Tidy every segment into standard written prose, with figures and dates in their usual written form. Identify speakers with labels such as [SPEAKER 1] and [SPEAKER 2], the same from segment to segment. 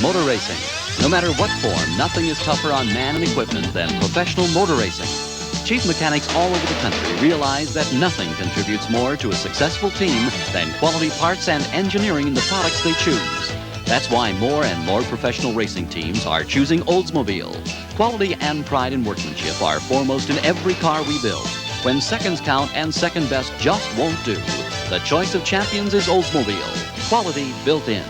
[SPEAKER 1] motor racing. No matter what form, nothing is tougher on man and equipment than professional motor racing. Chief mechanics all over the country realize that nothing contributes more to a successful team than quality parts and engineering in the products they choose. That's why more and more professional racing teams are choosing Oldsmobile. Quality and pride in workmanship are foremost in every car we build. When seconds count and second best just won't do, the choice of champions is Oldsmobile. Quality built in.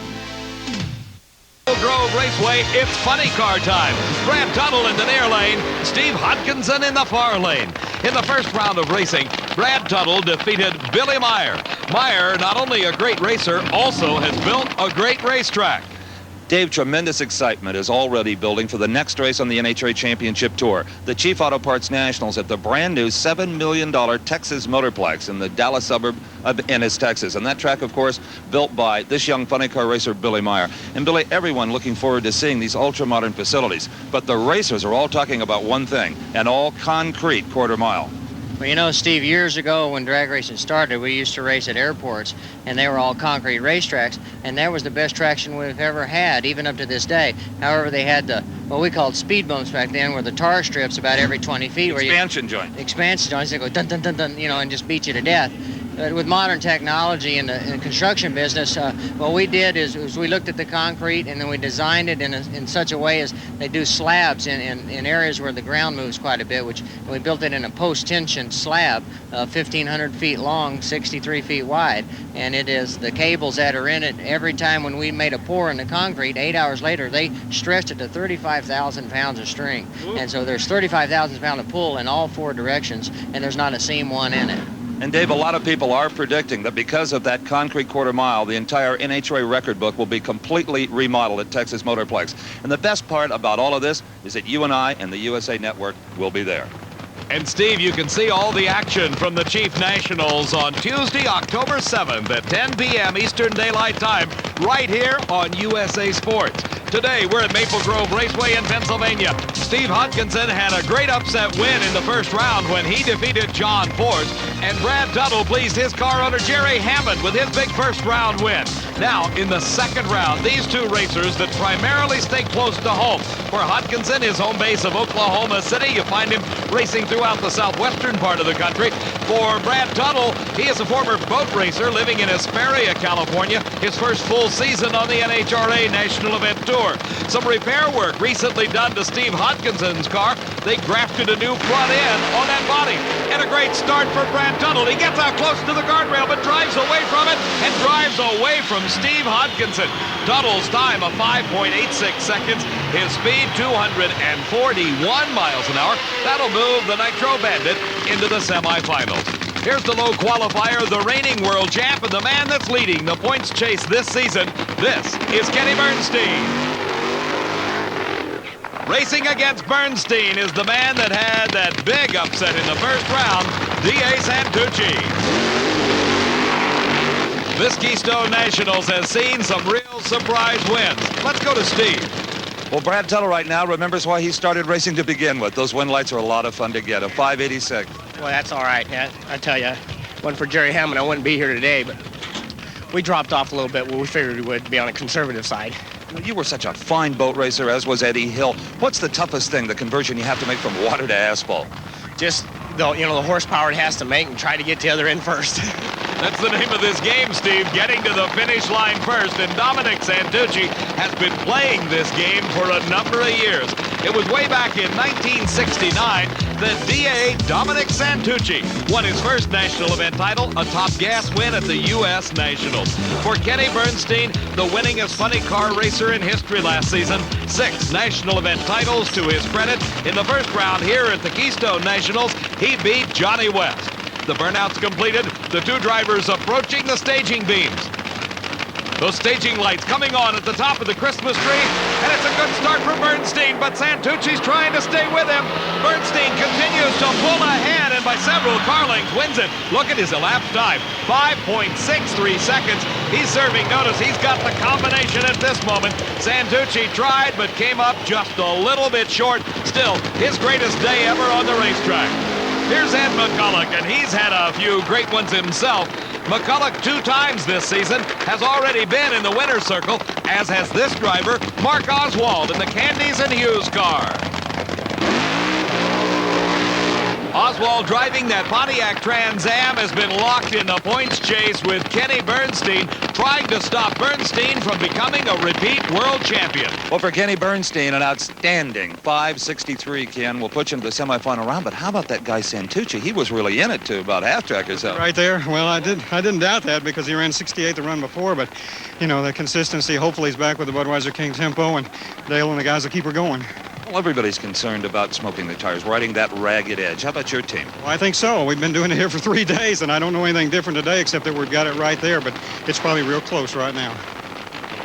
[SPEAKER 2] Grove Raceway, it's funny car time. Brad Tuttle in the near lane, Steve Hodkinson in the far lane. In the first round of racing, Brad Tuttle defeated Billy Meyer. Meyer, not only a great racer, also has built a great racetrack.
[SPEAKER 3] Dave, tremendous excitement is already building for the next race on the NHRA Championship Tour. The Chief Auto Parts Nationals at the brand new $7 million Texas Motorplex in the Dallas suburb of Ennis, Texas. And that track, of course, built by this young funny car racer, Billy Meyer. And Billy, everyone looking forward to seeing these ultra-modern facilities. But the racers are all talking about one thing, an all-concrete quarter mile.
[SPEAKER 4] Well, you know, Steve, years ago when drag racing started, we used to race at airports, and they were all concrete racetracks, and that was the best traction we've ever had, even up to this day. However, they had the, what we called speed bumps back then, were the tar strips about every 20 feet.
[SPEAKER 3] Expansion joint.
[SPEAKER 4] Expansion joints that go dun, dun, dun, dun, you know, and just beat you to death. But with modern technology in the construction business, what we did is we looked at the concrete and then we designed it in such a way as they do slabs in areas where the ground moves quite a bit, which we built it in a post-tension slab, 1,500 feet long, 63 feet wide. And it is the cables that are in it. Every time when we made a pour in the concrete, 8 hours later, they stretched it to 35,000 pounds of string. And so there's 35,000 pounds of pull in all four directions, and there's not a seam one in it.
[SPEAKER 3] And Dave, a lot of people are predicting that because of that concrete quarter mile, the entire NHRA record book will be completely remodeled at Texas Motorplex. And the best part about all of this is that you and I and the USA Network will be there.
[SPEAKER 2] And Steve, you can see all the action from the Chief Nationals on Tuesday, October 7th at 10 p.m. Eastern Daylight Time, right here on USA Sports. Today, we're at Maple Grove Raceway in Pennsylvania. Steve Hodkinson had a great upset win in the first round when he defeated John Force, and Brad Tuttle pleased his car owner Jerry Hammond with his big first round win. Now, in the second round, these two racers that primarily stay close to home. For Hodkinson, his home base of Oklahoma City, you find him racing throughout the southwestern part of the country. For Brad Tuttle, he is a former boat racer living in Hesperia, California, his first full season on the NHRA National Event Tour. Some repair work recently done to Steve Hodkinson's car. They grafted a new front end on that body. And a great start for Brad Tuttle. He gets out close to the guardrail, but drives away from it and drives away from Steve Hodkinson. Tuttle's time of 5.86 seconds. His speed, 241 miles an hour. That'll move the Nitro Bandit into the semifinals. Here's the low qualifier, the reigning world champ, and the man that's leading the points chase this season. This is Kenny Bernstein. Racing against Bernstein is the man that had that big upset in the first round, D.A. Santucci. This Keystone Nationals has seen some real surprise wins. Let's go to Steve.
[SPEAKER 3] Well, Brad Tuttle right now remembers why he started racing to begin with. Those win lights are a lot of fun to get, a 586.
[SPEAKER 5] Well, that's all right. Yeah, I tell you, one for Jerry Hammond, I wouldn't be here today, but we dropped off a little bit where we figured we would be on a conservative side.
[SPEAKER 3] You were such a fine boat racer, as was Eddie Hill. What's the toughest thing, the conversion you have to make from water to asphalt?
[SPEAKER 5] Just, the horsepower it has to make and try to get the other end first.
[SPEAKER 2] That's the name of this game, Steve, getting to the finish line first. And Dominic Santucci has been playing this game for a number of years. It was way back in 1969 that DA Dominic Santucci won his first national event title, a top gas win at the U.S. Nationals. For Kenny Bernstein, the winningest funny car racer in history last season, 6 national event titles to his credit. In the first round here at the Keystone Nationals, he beat Johnny West. The burnout's completed, the two drivers approaching the staging beams. Those staging lights coming on at the top of the Christmas tree, and it's a good start for Bernstein, but Santucci's trying to stay with him. Bernstein continues to pull ahead, and by several car lengths wins it. Look at his elapsed time, 5.63 seconds. He's serving notice. He's got the combination at this moment. Santucci tried, but came up just a little bit short. Still, his greatest day ever on the racetrack. Here's Ed McCulloch, and he's had a few great ones himself. McCulloch 2 times this season, has already been in the winner's circle, as has this driver, Mark Oswald, in the Candies and Hughes car. Oswald, driving that Pontiac Trans Am, has been locked in the points chase with Kenny Bernstein, trying to stop Bernstein from becoming a repeat world champion.
[SPEAKER 3] Well, for Kenny Bernstein, an outstanding 563, Ken, will put you into the semifinal round. But how about that guy Santucci? He was really in it to about half track or so.
[SPEAKER 6] Right there. Well, I didn't doubt that because he ran 68 the run before. But, you know, the consistency, hopefully he's back with the Budweiser King tempo, and Dale and the guys will keep her going.
[SPEAKER 3] Well, everybody's concerned about smoking the tires, riding that ragged edge. How about your team?
[SPEAKER 6] Well, I think so. We've been doing it here for 3 days, and I don't know anything different today except that we've got it right there, but it's probably real close right now.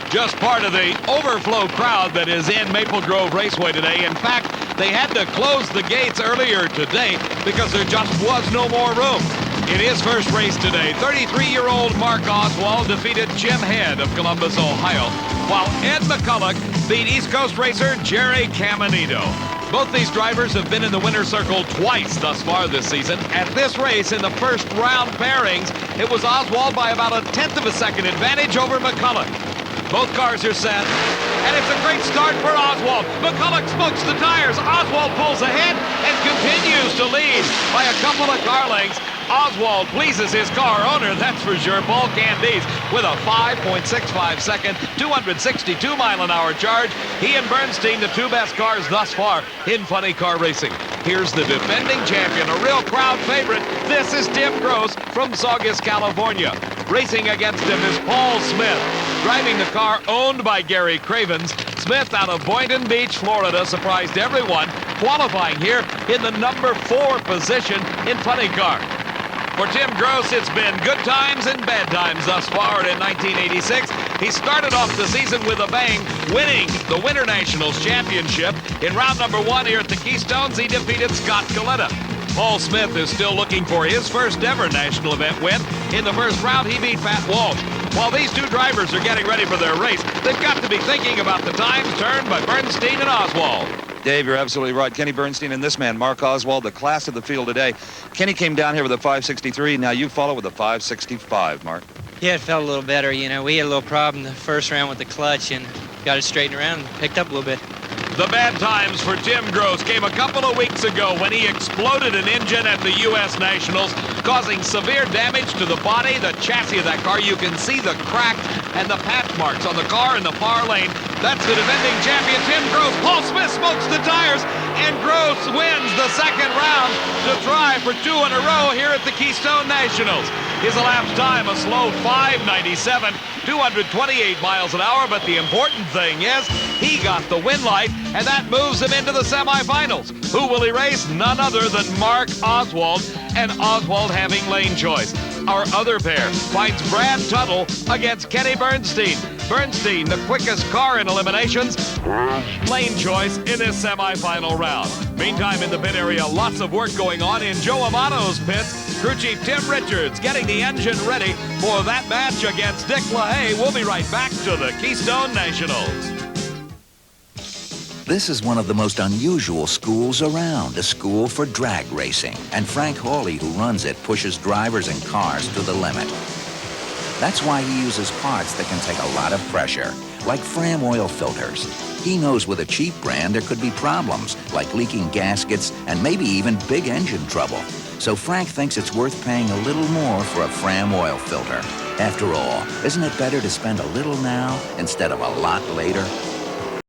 [SPEAKER 2] Just part of the overflow crowd that is in Maple Grove Raceway today. In fact, they had to close the gates earlier today because there just was no more room. In his first race today, 33-year-old Mark Oswald defeated Jim Head of Columbus, Ohio, while Ed McCulloch beat East Coast racer Jerry Caminito. Both these drivers have been in the winner's circle twice thus far this season. At this race, in the first round pairings, it was Oswald by about 1/10 of a second advantage over McCulloch. Both cars are set, and it's a great start for Oswald. McCulloch smokes the tires. Oswald pulls ahead and continues to lead by a couple of car lengths. Oswald pleases his car owner, that's for sure, Paul Candies, with a 5.65 second, 262-mile-an-hour charge. He and Bernstein, the 2 best cars thus far in funny car racing. Here's the defending champion, a real crowd favorite. This is Tim Grose from Saugus, California. Racing against him is Paul Smith, driving the car owned by Gary Cravens. Smith out of Boynton Beach, Florida, surprised everyone, qualifying here in the number 4 position in funny car. For Tim Grose, it's been good times and bad times thus far in 1986. He started off the season with a bang, winning the Winter Nationals Championship. In round number 1 here at the Keystones, he defeated Scott Coletta. Paul Smith is still looking for his first ever national event win. In the first round, he beat Pat Walsh. While these 2 drivers are getting ready for their race, they've got to be thinking about the times turned by Bernstein and Oswald.
[SPEAKER 3] Dave, you're absolutely right. Kenny Bernstein and this man, Mark Oswald, the class of the field today. Kenny came down here with a 563. Now you follow with a 565, Mark.
[SPEAKER 7] Yeah, it felt a little better. You know, we had a little problem the first round with the clutch and got it straightened around and picked up a little bit.
[SPEAKER 2] The bad times for Tim Grose came a couple of weeks ago when he exploded an engine at the U.S. Nationals, causing severe damage to the body, the chassis of that car. You can see the crack and the patch marks on the car in the far lane. That's the defending champion, Tim Grose. Paul Smith smokes the tires, and Grose wins the second round to try for 2 in a row here at the Keystone Nationals. His elapsed time, a slow 5:97, 228 miles an hour, but the important thing is he got the win light, and that moves him into the semifinals. Who will he race? None other than Mark Oswald, and Oswald having lane choice. Our other pair finds Brad Tuttle against Kenny Bernstein. Bernstein, the quickest car in eliminations, lane choice in this semifinal round. Meantime, in the pit area, lots of work going on in Joe Amato's pits. Crew Chief Tim Richards getting the engine ready for that match against Dick LaHaye. We'll be right back to the Keystone Nationals.
[SPEAKER 8] This is one of the most unusual schools around, a school for drag racing. And Frank Hawley, who runs it, pushes drivers and cars to the limit. That's why he uses parts that can take a lot of pressure, like Fram oil filters. He knows with a cheap brand there could be problems, like leaking gaskets and maybe even big engine trouble. So Frank thinks it's worth paying a little more for a Fram oil filter. After all, isn't it better to spend a little now instead of a lot later?